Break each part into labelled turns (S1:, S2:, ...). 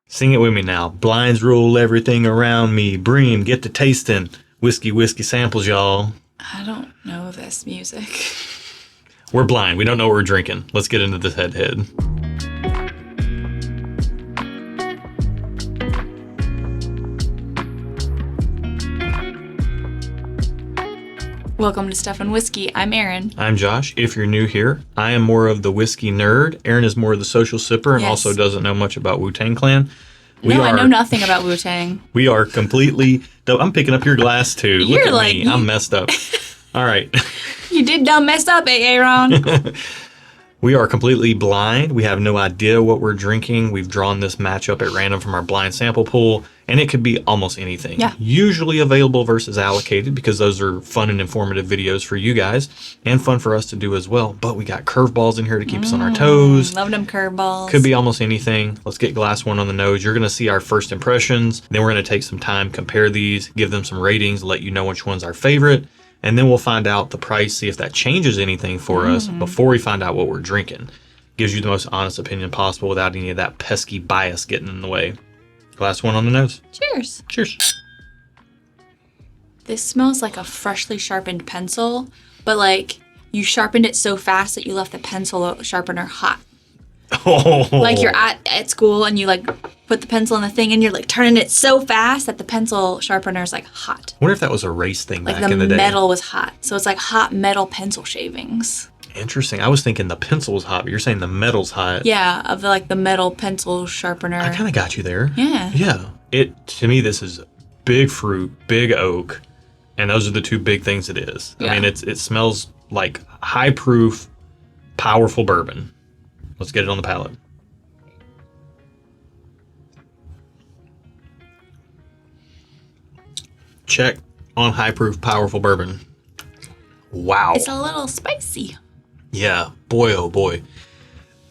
S1: Sing it with me now. Blinds roll everything around me. Bream, get to tasting. Whiskey samples, y'all.
S2: I don't know this music.
S1: We're blind. We don't know what we're drinking. Let's get into this head-to-head.
S2: Welcome to Stuff and Whiskey. I'm Erin.
S1: I'm Josh. If you're new here, I am more of the whiskey nerd. Erin is more of the social sipper and also doesn't know much about Wu-Tang Clan.
S2: I know nothing about Wu-Tang.
S1: We are completely... I'm picking up your glass, too. Look at me. I'm messed up. All right.
S2: You did dumb messed up, Aaron.
S1: We are completely blind. We have no idea what we're drinking. We've drawn this matchup at random from our blind sample pool, and it could be almost anything.
S2: Yeah.
S1: Usually available versus allocated because those are fun and informative videos for you guys and fun for us to do as well. But we got curveballs in here to keep us on our toes.
S2: Love them curveballs.
S1: Could be almost anything. Let's get glass one on the nose. You're going to see our first impressions. Then we're going to take some time, compare these, give them some ratings, let you know which one's our favorite. And then we'll find out the price, see if that changes anything for us before we find out what we're drinking. Gives you the most honest opinion possible without any of that pesky bias getting in the way. Glass one on the nose.
S2: Cheers.
S1: Cheers.
S2: This smells like a freshly sharpened pencil, but like you sharpened it so fast that you left the pencil sharpener hot.
S1: Oh.
S2: Like you're at school and you like put the pencil in the thing and you're like turning it so fast that the pencil sharpener is like hot.
S1: I wonder if that was a race thing
S2: like
S1: back in the day.
S2: Like the metal was hot. So it's like hot metal pencil shavings.
S1: Interesting. I was thinking the pencil was hot, but you're saying the metal's hot.
S2: Yeah, of the metal pencil sharpener.
S1: I kind of got you there.
S2: Yeah.
S1: Yeah. To me, this is big fruit, big oak, and those are the two big things it is. Yeah. I mean, it smells like high proof, powerful bourbon. Let's get it on the palate. Check on high proof, powerful bourbon. Wow.
S2: It's a little spicy.
S1: Yeah. Boy, oh boy.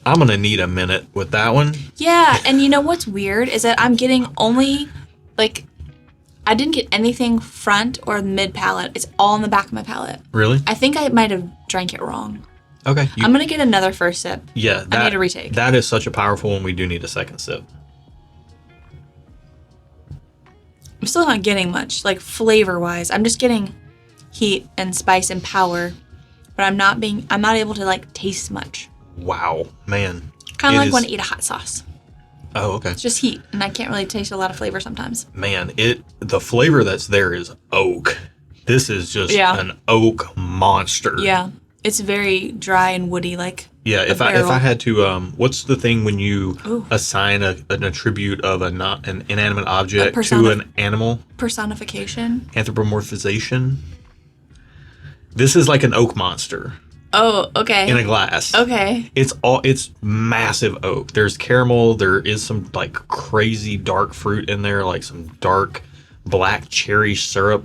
S1: I'm going to need a minute with that one.
S2: Yeah. And you know what's weird is that I'm getting only, I didn't get anything front or mid palate. It's all in the back of my palate.
S1: Really?
S2: I think I might have drank it wrong.
S1: Okay.
S2: I'm going to get another first sip.
S1: Yeah.
S2: I need a retake.
S1: That is such a powerful one. We do need a second sip.
S2: I'm still not getting much, flavor-wise. I'm just getting heat and spice and power, but I'm not able to, taste much.
S1: Wow. Man.
S2: Kind of like when I eat a hot sauce.
S1: Oh, okay.
S2: It's just heat, and I can't really taste a lot of flavor sometimes.
S1: Man, the flavor that's there is oak. This is just an oak monster.
S2: Yeah. It's very dry and woody,
S1: Yeah, if I had to, what's the thing when you assign an attribute of an inanimate object to an animal?
S2: Personification.
S1: Anthropomorphization. This is like an oak monster.
S2: Oh, okay.
S1: In a glass.
S2: Okay.
S1: It's massive oak. There's caramel. There is some crazy dark fruit in there, like some dark black cherry syrup.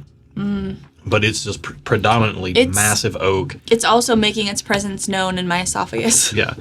S1: But it's just predominantly massive oak.
S2: It's also making its presence known in my esophagus.
S1: Yeah.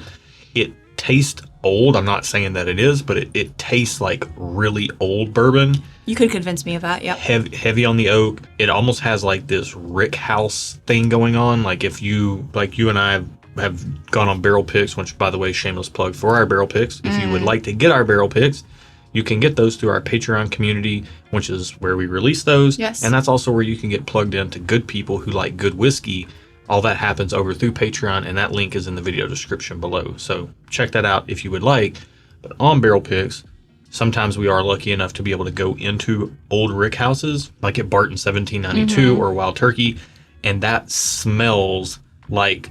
S1: It tastes old. I'm not saying that it is, but it tastes like really old bourbon.
S2: You could convince me of that, yeah.
S1: Heavy on the oak. It almost has this rick house thing going on. If you and I have gone on barrel picks, which, by the way, shameless plug for our barrel picks. If you would like to get our barrel picks, you can get those through our Patreon community, which is where we release those.
S2: Yes.
S1: And that's also where you can get plugged into good people who like good whiskey. All that happens over through Patreon, and that link is in the video description below. So check that out if you would like. But on Barrel Picks, sometimes we are lucky enough to be able to go into old rick houses, like at Barton 1792 or Wild Turkey, and that smells like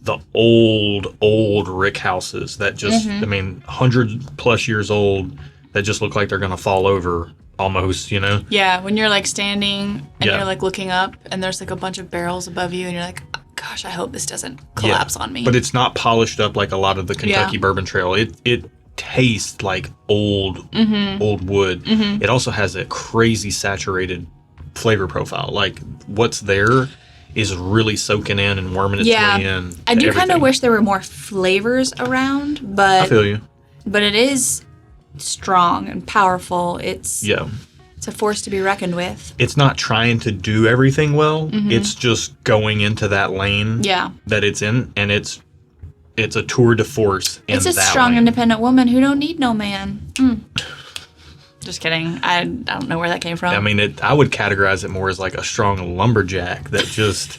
S1: the old rick houses that just, 100+ years old, that just look like they're going to fall over almost,
S2: Yeah, when you're standing and you're looking up and there's a bunch of barrels above you and you're like, oh, gosh, I hope this doesn't collapse on me.
S1: But it's not polished up like a lot of the Kentucky Bourbon Trail. It tastes like old wood. It also has a crazy saturated flavor profile. What's there is really soaking in and worming its way in.
S2: I do kind of wish there were more flavors around, but
S1: I feel you.
S2: But it is strong and powerful. It's a force to be reckoned with.
S1: It's not trying to do everything well. It's just going into that lane that it's in, and it's a tour de force in that
S2: It's a strong,
S1: lane.
S2: independent woman who don't need no man. Just kidding. I don't know where that came from.
S1: I mean, I would categorize it more as like a strong lumberjack that just,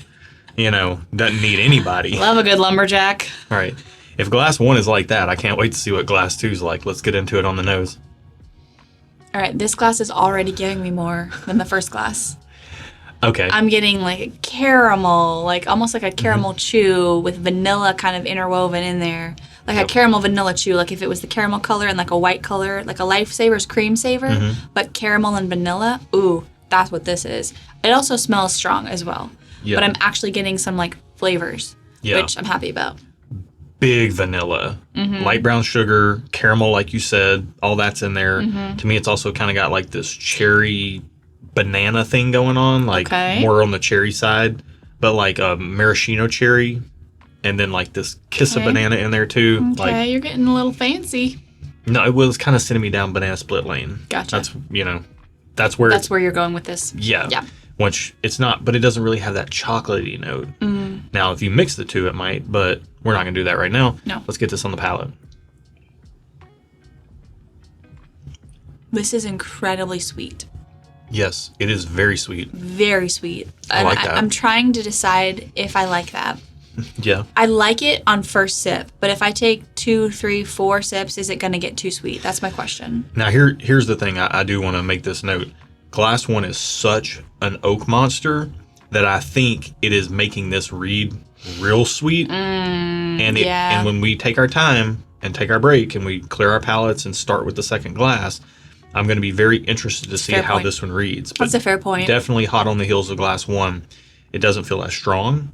S1: doesn't need anybody.
S2: Love a good lumberjack.
S1: All right. If glass 1 is like that, I can't wait to see what glass 2 is like. Let's get into it on the nose.
S2: All right, this glass is already giving me more than the first glass.
S1: Okay.
S2: I'm getting like a caramel, like almost like a caramel chew with vanilla kind of interwoven in there. Like a caramel vanilla chew, like if it was the caramel color and like a white color, like a Lifesaver's cream saver, but caramel and vanilla. Ooh, that's what this is. It also smells strong as well.
S1: Yeah.
S2: But I'm actually getting some like flavors, which I'm happy about.
S1: Big vanilla, light brown sugar, caramel, like you said, all that's in there. To me, it's also kind of got like this cherry banana thing going on, like more on the cherry side, but like a maraschino cherry, and then like this kiss of banana in there too.
S2: Okay, like, you're getting a little fancy.
S1: No, it was kind of sending me down banana split lane.
S2: Gotcha.
S1: That's where
S2: you're going with this.
S1: Yeah. Which it's not, but it doesn't really have that chocolatey note. Now, if you mix the two, it might, but we're not going to do that right now.
S2: No.
S1: Let's get this on the palate.
S2: This is incredibly sweet.
S1: Yes, it is very sweet.
S2: Very sweet.
S1: I like that.
S2: I'm trying to decide if I like that.
S1: Yeah.
S2: I like it on first sip, but if I take 2, 3, 4 sips, is it going to get too sweet? That's my question.
S1: Now, here's the thing. I do want to make this note. Glass 1 is such an oak monster that I think it is making this read real sweet. And when we take our time and take our break and we clear our palates and start with the second glass, I'm going to be very interested to see how this one reads. But
S2: that's a fair point.
S1: Definitely hot on the heels of glass 1. It doesn't feel as strong,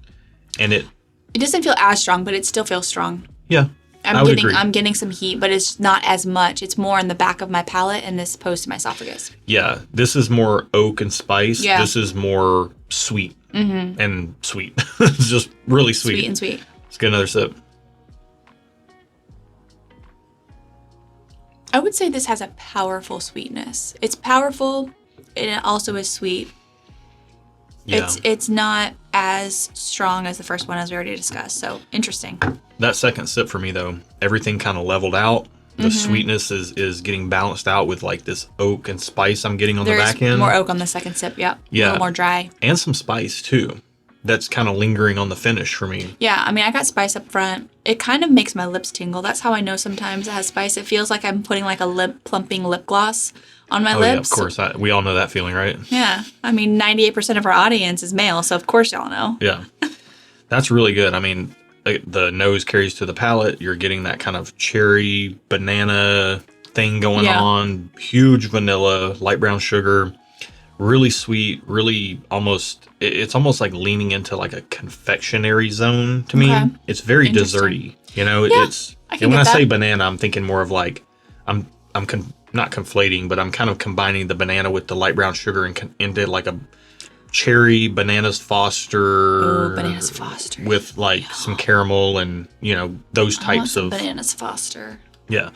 S1: and it
S2: doesn't feel as strong, but it still feels strong.
S1: Yeah.
S2: I'm getting some heat, but it's not as much. It's more in the back of my palate and as opposed to my esophagus.
S1: Yeah, this is more oak and spice.
S2: Yeah.
S1: This is more sweet and sweet. It's just really sweet.
S2: Sweet and sweet.
S1: Let's get another sip.
S2: I would say this has a powerful sweetness. It's powerful, and it also is sweet.
S1: Yeah.
S2: It's not as strong as the first one, as we already discussed. So interesting.
S1: That second sip for me, though, everything kind of leveled out. The sweetness is getting balanced out with like this oak and spice I'm getting on the back end.
S2: More oak on the second sip, yeah. A little more dry.
S1: And some spice, too. That's kind of lingering on the finish for me.
S2: Yeah, I mean, I got spice up front. It kind of makes my lips tingle. That's how I know sometimes it has spice. It feels like I'm putting like a plumping lip gloss on my lips.
S1: Yeah, of course. We all know that feeling, right?
S2: Yeah. I mean, 98% of our audience is male, so of course y'all know.
S1: Yeah. That's really good. I mean, the nose carries to the palate. You're getting that kind of cherry banana thing going on. Huge vanilla, light brown sugar. Really sweet, really it's almost like leaning into like a confectionery zone to me. It's very desserty. It's and when I say banana, I'm thinking more of like I'm not conflating, but I'm kind of combining the banana with the light brown sugar and into like a cherry bananas Foster.
S2: Ooh, bananas Foster.
S1: With like some caramel and those types of
S2: bananas Foster.
S1: Yeah.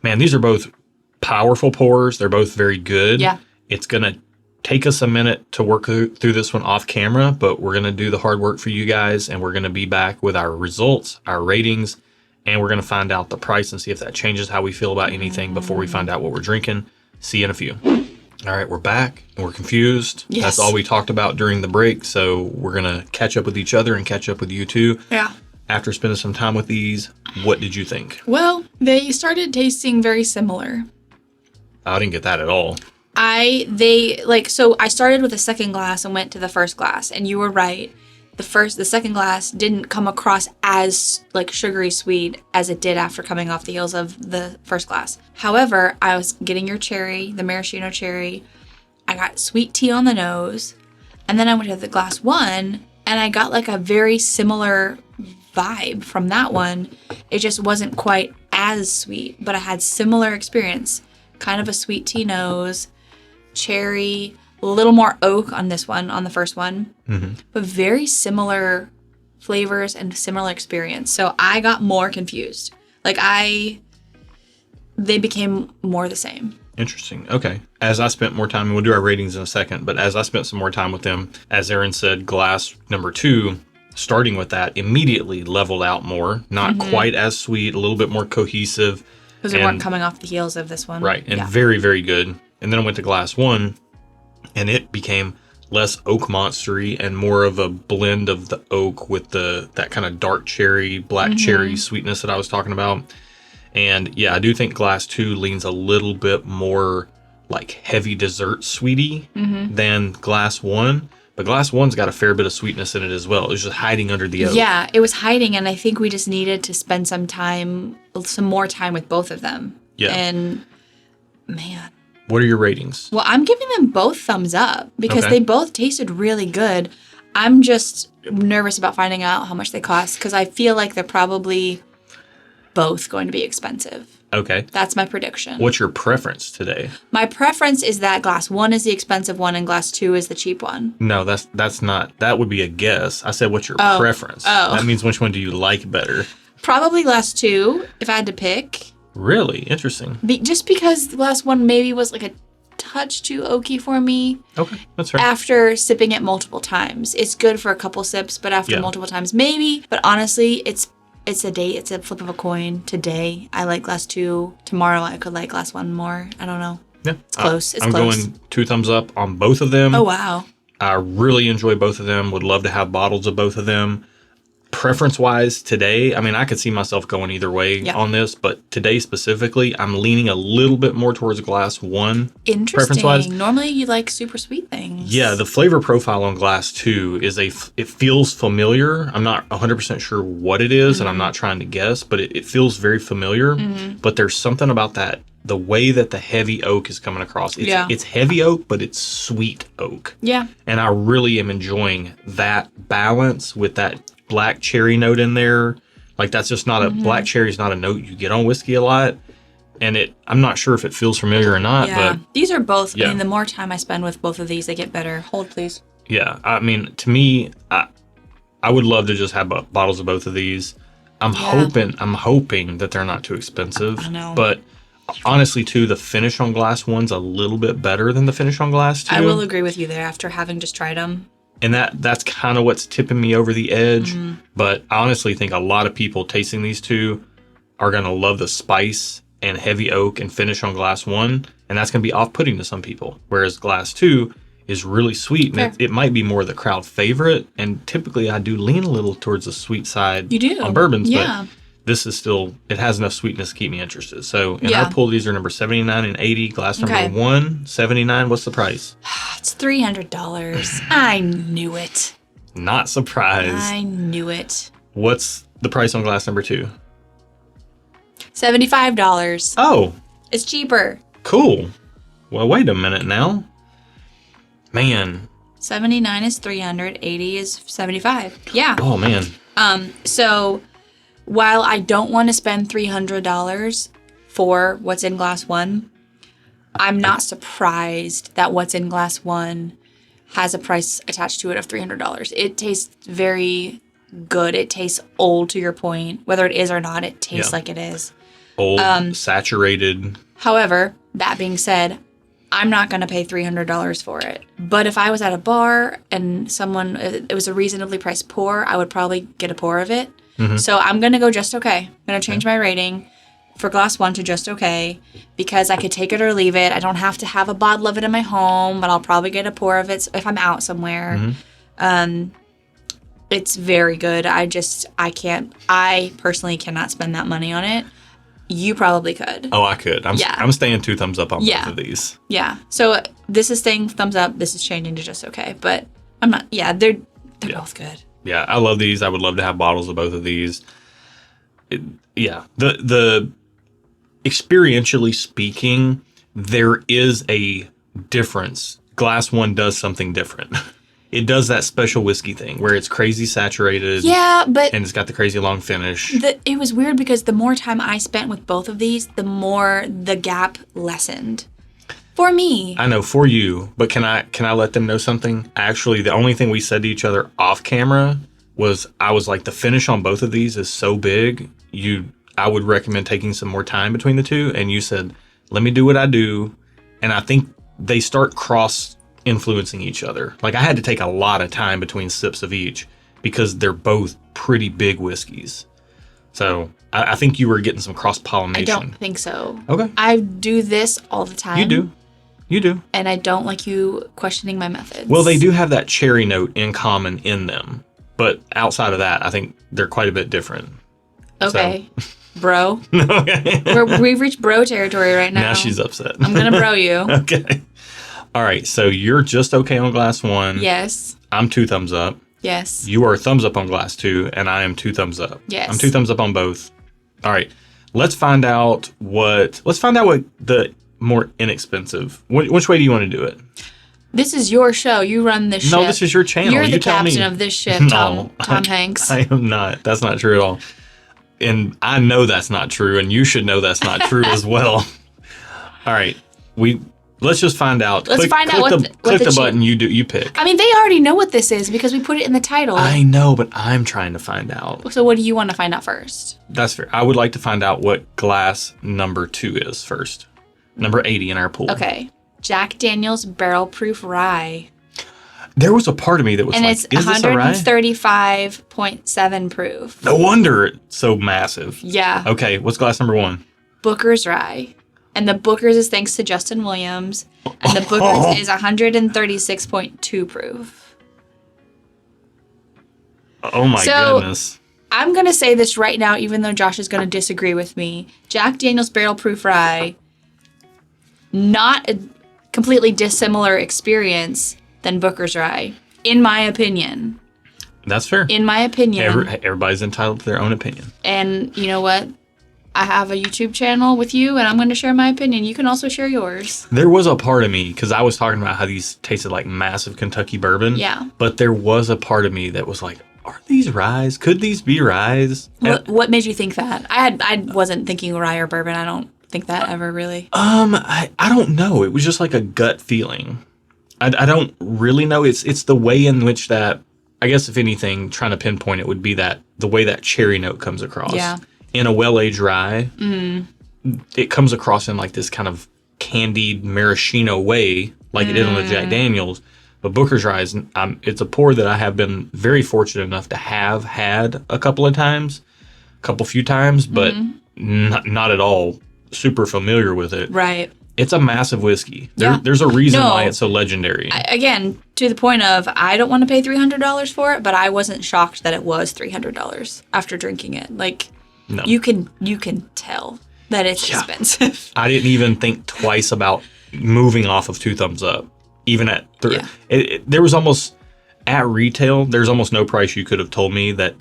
S1: Man, these are both powerful pours. They're both very good.
S2: Yeah.
S1: It's gonna take us a minute to work through this one off camera, but we're going to do the hard work for you guys, and we're going to be back with our results, our ratings, and we're going to find out the price and see if that changes how we feel about anything before we find out what we're drinking. See you in a few. All right, we're back, and we're confused.
S2: Yes.
S1: That's all we talked about during the break, so we're going to catch up with each other and catch up with you too.
S2: Yeah.
S1: After spending some time with these, what did you think?
S2: Well, they started tasting very similar.
S1: I didn't get that at all.
S2: So I started with the second glass and went to the first glass, and you were right. The second glass didn't come across as like sugary sweet as it did after coming off the heels of the first glass. However, I was getting your cherry, the maraschino cherry. I got sweet tea on the nose, and then I went to the glass 1, and I got like a very similar vibe from that one. It just wasn't quite as sweet, but I had similar experience. Kind of a sweet tea nose. Cherry, a little more oak on this one, on the first one, but very similar flavors and similar experience. So I got more confused. They became more the same.
S1: Interesting. Okay. As I spent more time, and we'll do our ratings in a second, but as I spent some more time with them, as Erin said, glass number 2, starting with that, immediately leveled out more. Not quite as sweet, a little bit more cohesive.
S2: Because we weren't coming off the heels of this one.
S1: Right, and very, very good. And then I went to glass 1, and it became less oak monstery and more of a blend of the oak with that kind of dark cherry, black cherry sweetness that I was talking about. And yeah, I do think glass 2 leans a little bit more like heavy dessert sweetie than glass 1. But glass 1's got a fair bit of sweetness in it as well. It was just hiding under the oak.
S2: Yeah, it was hiding, and I think we just needed to spend some more time with both of them.
S1: Yeah.
S2: And man.
S1: What are your ratings?
S2: Well, I'm giving them both thumbs up because
S1: Okay.
S2: they both tasted really good. I'm just nervous about finding out how much they cost because I feel like they're probably both going to be expensive.
S1: Okay.
S2: That's my prediction.
S1: What's your preference today?
S2: My preference is that glass 1 is the expensive one and glass 2 is the cheap one.
S1: No, that's not. That would be a guess. I said, what's your preference?
S2: Oh.
S1: That means which one do you like better?
S2: Probably glass 2 if I had to pick.
S1: Really? Interesting.
S2: Just because glass 1 maybe was like a touch too oaky for me.
S1: Okay, that's fair.
S2: After sipping it multiple times. It's good for a couple sips, but after multiple times, maybe. But honestly, it's a flip of a coin. Today, I like glass 2. Tomorrow, I could like glass 1 more. I don't know.
S1: Yeah.
S2: It's close.
S1: I'm going 2 thumbs up on both of them.
S2: Oh, wow.
S1: I really enjoy both of them. Would love to have bottles of both of them. Preference-wise, today, I mean, I could see myself going either way on this, but today specifically, I'm leaning a little bit more towards glass 1.
S2: Interesting.
S1: Preference-wise.
S2: Normally, you like super sweet things.
S1: Yeah, the flavor profile on glass 2 is it feels familiar. I'm not 100% sure what it is, and I'm not trying to guess, but it feels very familiar. But there's something about that, the way that the heavy oak is coming across. It's heavy oak, but it's sweet oak.
S2: Yeah.
S1: And I really am enjoying that balance with that black cherry note in there. Like that's just not black cherry is not a note you get on whiskey a lot. And I'm not sure if it feels familiar or not, but
S2: these are both, I mean, the more time I spend with both of these, they get better. Hold, please.
S1: Yeah. I mean, to me, I would love to just have bottles of both of these. I'm hoping that they're not too expensive.
S2: I know.
S1: But honestly, too, the finish on glass 1's a little bit better than the finish on glass 2.
S2: I will agree with you there after having just tried them.
S1: And that's kind of what's tipping me over the edge. But I honestly think a lot of people tasting these two are going to love the spice and heavy oak and finish on glass 1. And that's going to be off-putting to some people. Whereas glass 2 is really sweet. And it might be more the crowd favorite. And typically I do lean a little towards the sweet side
S2: you do.
S1: on bourbons.
S2: Yeah.
S1: But this is still, it has enough sweetness to keep me interested. So in our pool, these are number 79 and 80. Glass number 1, 79. What's the price?
S2: It's $300. I knew it.
S1: Not surprised.
S2: I knew it.
S1: What's the price on glass number 2?
S2: $75.
S1: Oh.
S2: It's cheaper.
S1: Cool. Well, wait a minute now. Man.
S2: 79 is 300. 80 is 75. Yeah.
S1: Oh, man.
S2: So while I don't want to spend $300 for what's in glass 1, I'm not surprised that what's in glass 1 has a price attached to it of $300. It tastes very good. It tastes old, to your point. Whether it is or not, it tastes like it is.
S1: Old, saturated.
S2: However, that being said, I'm not going to pay $300 for it. But if I was at a bar and it was a reasonably priced pour, I would probably get a pour of it. So I'm going to go just okay. I'm going to change my rating for glass 1 to just okay because I could take it or leave it. I don't have to have a bottle of it in my home, but I'll probably get a pour of it if I'm out somewhere. It's very good. I personally cannot spend that money on it. You probably could.
S1: Oh, I could. I'm staying 2 thumbs up on both of these.
S2: Yeah. So this is staying thumbs up. This is changing to just okay. But I'm not. Yeah, they're both good.
S1: Yeah, I love these. I would love to have bottles of both of these. The experientially speaking, there is a difference. Glass 1 does something different. It does that special whiskey thing where it's crazy saturated.
S2: Yeah, but
S1: and it's got the crazy long finish.
S2: It was weird because the more time I spent with both of these, the more the gap lessened. For me.
S1: I know, for you, but can I let them know something? Actually, the only thing we said to each other off camera was I was like, the finish on both of these is so big, I would recommend taking some more time between the two. And you said, let me do what I do. And I think they start cross-influencing each other. Like I had to take a lot of time between sips of each because they're both pretty big whiskeys. So I think you were getting some cross
S2: I
S1: pollination.
S2: don't think so.
S1: Okay.
S2: I do this all the time.
S1: You do.
S2: And I don't like you questioning my methods.
S1: Well, they do have that cherry note in common in them. But outside of that, I think they're quite a bit different.
S2: Okay. So. Bro.
S1: Okay.
S2: We've reached bro territory right now.
S1: Now she's upset.
S2: I'm going to bro you.
S1: Okay. All right. So you're just okay on glass 1.
S2: Yes.
S1: I'm 2 thumbs up.
S2: Yes.
S1: You are thumbs up on glass 2, and I am 2 thumbs up.
S2: Yes.
S1: I'm 2 thumbs up on both. All right. Let's find out what the more inexpensive. Which way do you want to do it?
S2: This is your show. You run this ship.
S1: No, this is your channel.
S2: You're
S1: you
S2: the
S1: tell
S2: captain
S1: me.
S2: of this ship, Tom Hanks.
S1: I am not. That's not true at all. And I know that's not true, and you should know that's not true as well. All right. Let's just find out.
S2: Let's find out
S1: click the button you pick.
S2: I mean, they already know what this is because we put it in the title.
S1: I know, but I'm trying to find out.
S2: So what do you want to find out first?
S1: That's fair. I would like to find out what glass number 2 is first. Number 80 in our pool.
S2: Okay. Jack Daniel's Barrel Proof Rye.
S1: There was a part of me that was
S2: and
S1: like,
S2: it's
S1: is this a rye?
S2: 135.7 proof.
S1: No wonder it's so massive.
S2: Yeah.
S1: Okay, what's glass number 1?
S2: Booker's Rye. And the Booker's is thanks to Justin Williams. And the Booker's is 136.2 proof.
S1: Oh my goodness.
S2: I'm going to say this right now, even though Josh is going to disagree with me. Jack Daniel's Barrel Proof Rye, not a completely dissimilar experience than Booker's Rye, in my opinion.
S1: That's fair.
S2: In my opinion.
S1: Everybody's entitled to their own opinion.
S2: And you know what? I have a YouTube channel with you, and I'm going to share my opinion. You can also share yours.
S1: There was a part of me, because I was talking about how these tasted like massive Kentucky bourbon.
S2: Yeah.
S1: But there was a part of me that was like, are these ryes? Could these be ryes?
S2: What made you think that? I wasn't thinking rye or bourbon. I don't think that ever really.
S1: I don't know. It was just like a gut feeling. I don't really know. It's the way in which that, I guess if anything, trying to pinpoint it would be that the way that cherry note comes across.
S2: Yeah.
S1: In a well-aged rye, it comes across in like this kind of candied maraschino way, like it did on the Jack Daniels. But Booker's Rye, it's a pour that I have been very fortunate enough to have had a couple of times, few times, but not at all super familiar with it.
S2: Right.
S1: It's a massive whiskey.
S2: Yeah.
S1: There's a reason why it's so legendary.
S2: Again, to the point of, I don't want to pay $300 for it, but I wasn't shocked that it was $300 after drinking it. Like,
S1: No.
S2: you can tell that it's expensive.
S1: I didn't even think twice about moving off of 2 thumbs up. Even at there was almost, at retail, there's almost no price you could have told me that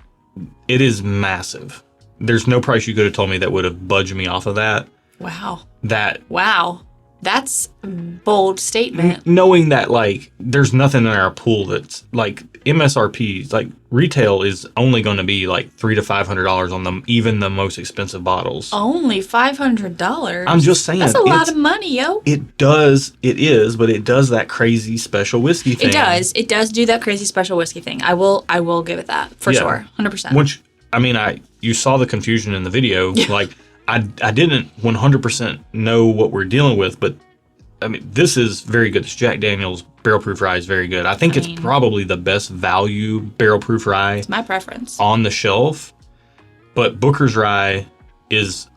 S1: it is massive. There's no price you could have told me that would have budged me off of that.
S2: Wow.
S1: Wow.
S2: That's a bold statement.
S1: Knowing that, like, there's nothing in our pool that's, like, MSRP, like, retail is only going to be, like, $300 to $500 on even the most expensive bottles.
S2: Only $500?
S1: I'm just saying.
S2: That's a lot of money, yo.
S1: It is, but it does that crazy special whiskey thing.
S2: It does do that crazy special whiskey thing. I will give it that, for sure, 100%.
S1: Which, I mean, you saw the confusion in the video, like, I didn't 100% know what we're dealing with, but I mean, this is very good. This Jack Daniel's Barrel Proof Rye is very good. I think it's probably the best value Barrel Proof Rye.
S2: It's my preference.
S1: On the shelf. But Booker's Rye is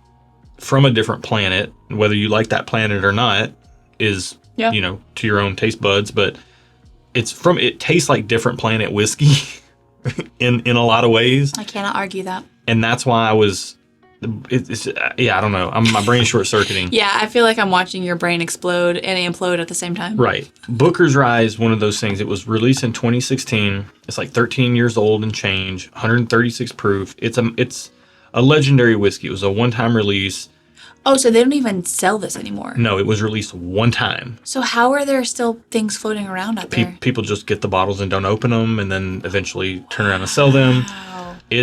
S1: from a different planet. Whether you like that planet or not is, to your own taste buds. But it tastes like different planet whiskey in a lot of ways.
S2: I cannot argue that.
S1: And that's why I don't know. My brain's short-circuiting.
S2: Yeah, I feel like I'm watching your brain explode and implode at the same time.
S1: Right. Booker's Rye is one of those things. It was released in 2016. It's like 13 years old and change, 136 proof. It's a legendary whiskey. It was a one-time release.
S2: Oh, so they don't even sell this anymore?
S1: No, it was released one time.
S2: So how are there still things floating around out there?
S1: People just get the bottles and don't open them and then eventually turn around and sell them.
S2: Wow.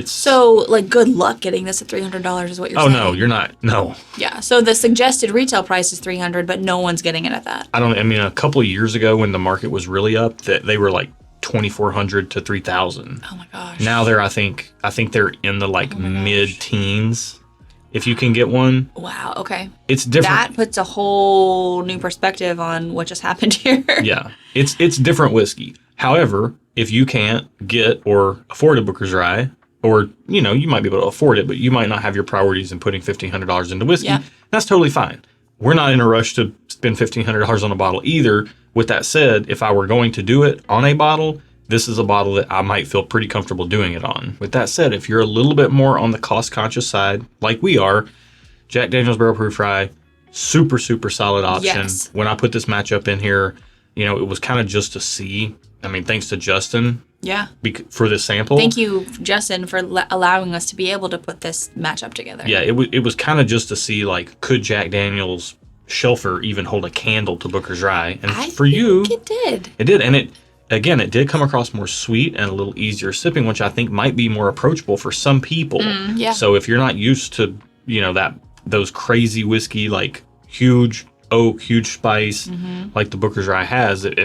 S1: So,
S2: like, good luck getting this at $300 is what you're saying.
S1: Oh, no, you're not. No.
S2: Yeah, so the suggested retail price is $300, but no one's getting it at that.
S1: A couple of years ago when the market was really up, that they were like $2,400 to $3,000.
S2: Oh my gosh.
S1: Now I think they're in the mid-teens if you can get one.
S2: Wow, okay.
S1: It's different.
S2: That puts a whole new perspective on what just happened here.
S1: Yeah. It's different whiskey. However, if you can't get or afford a Booker's Rye, or, you know, you might be able to afford it, but you might not have your priorities in putting $1,500 into whiskey.
S2: Yeah.
S1: That's totally fine. We're not in a rush to spend $1,500 on a bottle either. With that said, if I were going to do it on a bottle, this is a bottle that I might feel pretty comfortable doing it on. With that said, if you're a little bit more on the cost-conscious side, like we are, Jack Daniel's Barrel Proof Rye, super, super solid option.
S2: Yes.
S1: When I put this matchup in here, you know, it was kind of just to see. I mean, thanks to Justin
S2: Yeah.
S1: for this sample.
S2: Thank you, Justin, for allowing us to be able to put this matchup together.
S1: Yeah, it was kind of just to see, like, could Jack Daniel's Shelfer even hold a candle to Booker's Rye? And for you,
S2: it did.
S1: It did. And it did come across more sweet and a little easier sipping, which I think might be more approachable for some people.
S2: Yeah.
S1: So if you're not used to, you know, those crazy whiskey, like huge oak, huge spice, like the Booker's Rye has, it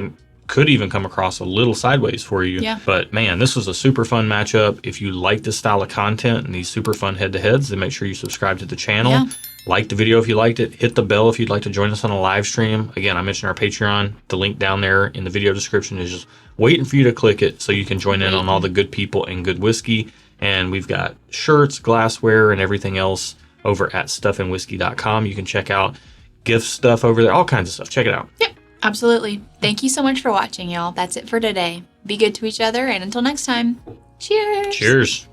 S1: could even come across a little sideways for you.
S2: Yeah.
S1: But man, this was a super fun matchup. If you like this style of content and these super fun head-to-heads, then make sure you subscribe to the channel.
S2: Yeah.
S1: Like the video if you liked it. Hit the bell if you'd like to join us on a live stream. Again, I mentioned our Patreon. The link down there in the video description is just waiting for you to click it so you can join in on all the good people and good whiskey. And we've got shirts, glassware, and everything else over at stuffandwhiskey.com. You can check out gift stuff over there, all kinds of stuff. Check it out.
S2: Yep, absolutely. Thank you so much for watching, y'all. That's it for today. Be good to each other, and until next time, cheers.
S1: Cheers.